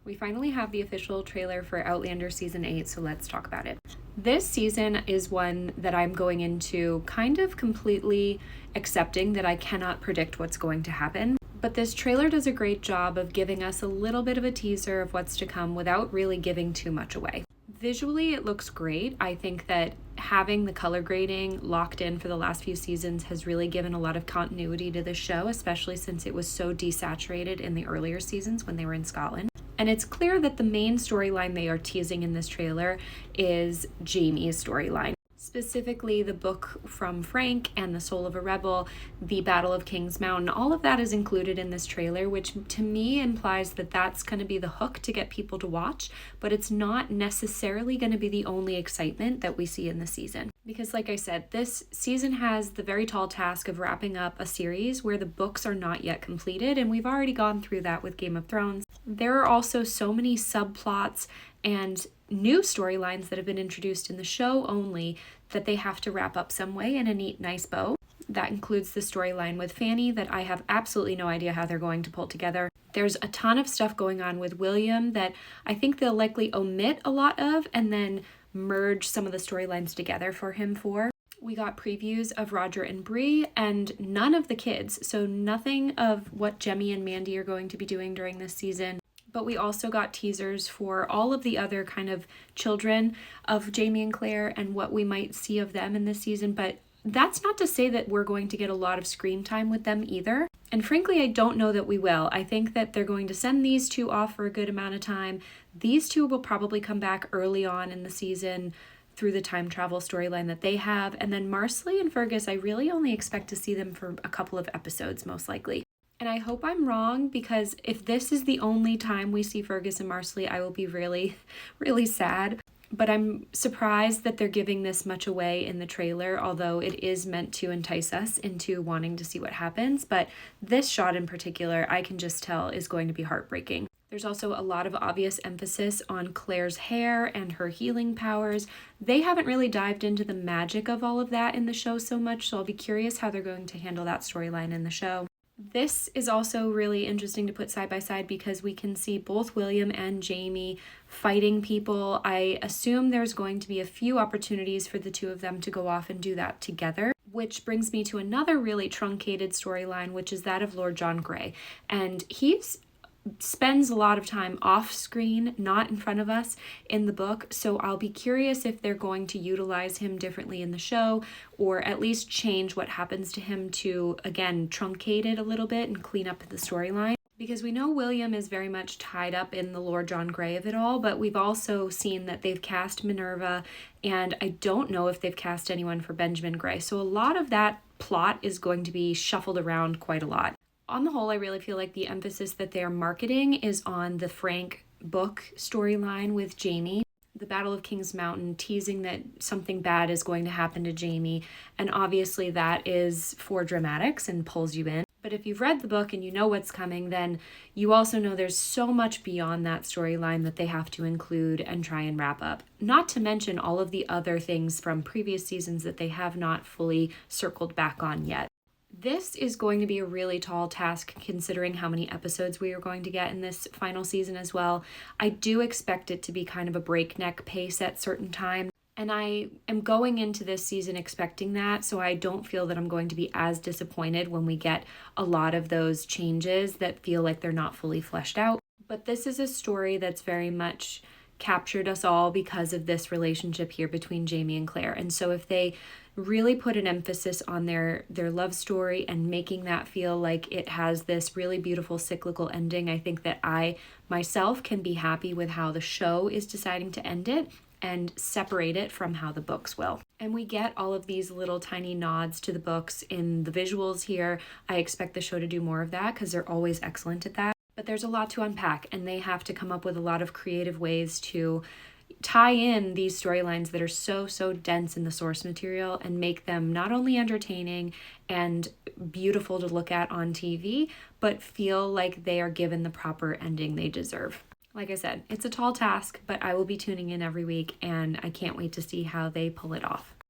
We finally have the official trailer for Outlander Season 8, so let's talk about it. This season is one that I'm going into kind of completely accepting that I cannot predict what's going to happen. But this trailer does a great job of giving us a little bit of a teaser of what's to come without really giving too much away. Visually, it looks great. I think that having the color grading locked in for the last few seasons has really given a lot of continuity to the show, especially since it was so desaturated in the earlier seasons when they were in Scotland. And it's clear that the main storyline they are teasing in this trailer is Jamie's storyline. Specifically, the book from Frank and The Soul of a Rebel, the Battle of King's Mountain, all of that is included in this trailer, which to me implies that that's going to be the hook to get people to watch, but it's not necessarily going to be the only excitement that we see in the season. Because like I said, this season has the very tall task of wrapping up a series where the books are not yet completed, and we've already gone through that with Game of Thrones. There are also so many subplots and new storylines that have been introduced in the show only that they have to wrap up some way in a neat, nice bow. That includes the storyline with Fanny that I have absolutely no idea how they're going to pull together. There's a ton of stuff going on with William that I think they'll likely omit a lot of and then merge some of the storylines together for him for. We got previews of Roger and Bree and none of the kids, so nothing of what Jemmie and Mandy are going to be doing during this season. But we also got teasers for all of the other kind of children of Jamie and Claire and what we might see of them in this season. But that's not to say that we're going to get a lot of screen time with them either. And frankly, I don't know that we will. I think that they're going to send these two off for a good amount of time. These two will probably come back early on in the season through the time travel storyline that they have. And then Marcelly and Fergus, I really only expect to see them for a couple of episodes, most likely. And I hope I'm wrong, because if this is the only time we see Fergus and Marcelly, I will be really, really sad. But I'm surprised that they're giving this much away in the trailer, although it is meant to entice us into wanting to see what happens. But this shot in particular, I can just tell is going to be heartbreaking. There's also a lot of obvious emphasis on Claire's hair and her healing powers. They haven't really dived into the magic of all of that in the show so much, so I'll be curious how they're going to handle that storyline in the show. This is also really interesting to put side by side because we can see both William and Jamie fighting people. I assume there's going to be a few opportunities for the two of them to go off and do that together, which brings me to another really truncated storyline, which is that of Lord John Grey. And he's spends a lot of time off screen, not in front of us in the book. So I'll be curious if they're going to utilize him differently in the show, or at least change what happens to him to, again, truncate it a little bit and clean up the storyline. Because we know William is very much tied up in the Lord John Grey of it all, but we've also seen that they've cast Minerva, and I don't know if they've cast anyone for Benjamin Grey. So a lot of that plot is going to be shuffled around quite a lot. On the whole, I really feel like the emphasis that they're marketing is on the Frank book storyline with Jamie, the Battle of King's Mountain, teasing that something bad is going to happen to Jamie, and obviously that is for dramatics and pulls you in. But if you've read the book and you know what's coming, then you also know there's so much beyond that storyline that they have to include and try and wrap up. Not to mention all of the other things from previous seasons that they have not fully circled back on yet. This is going to be a really tall task considering how many episodes we are going to get in this final season as well. I do expect it to be kind of a breakneck pace at certain times, and I am going into this season expecting that, so I don't feel that I'm going to be as disappointed when we get a lot of those changes that feel like they're not fully fleshed out. But this is a story that's very much captured us all because of this relationship here between Jamie and Claire. And so if they really put an emphasis on their love story and making that feel like it has this really beautiful cyclical ending, I think that I myself can be happy with how the show is deciding to end it and separate it from how the books will. And we get all of these little tiny nods to the books in the visuals here. I expect the show to do more of that because they're always excellent at that. But there's a lot to unpack, and they have to come up with a lot of creative ways to tie in these storylines that are so dense in the source material and make them not only entertaining and beautiful to look at on TV, but feel like they are given the proper ending they deserve. Like I said, it's a tall task, but I will be tuning in every week, and I can't wait to see how they pull it off.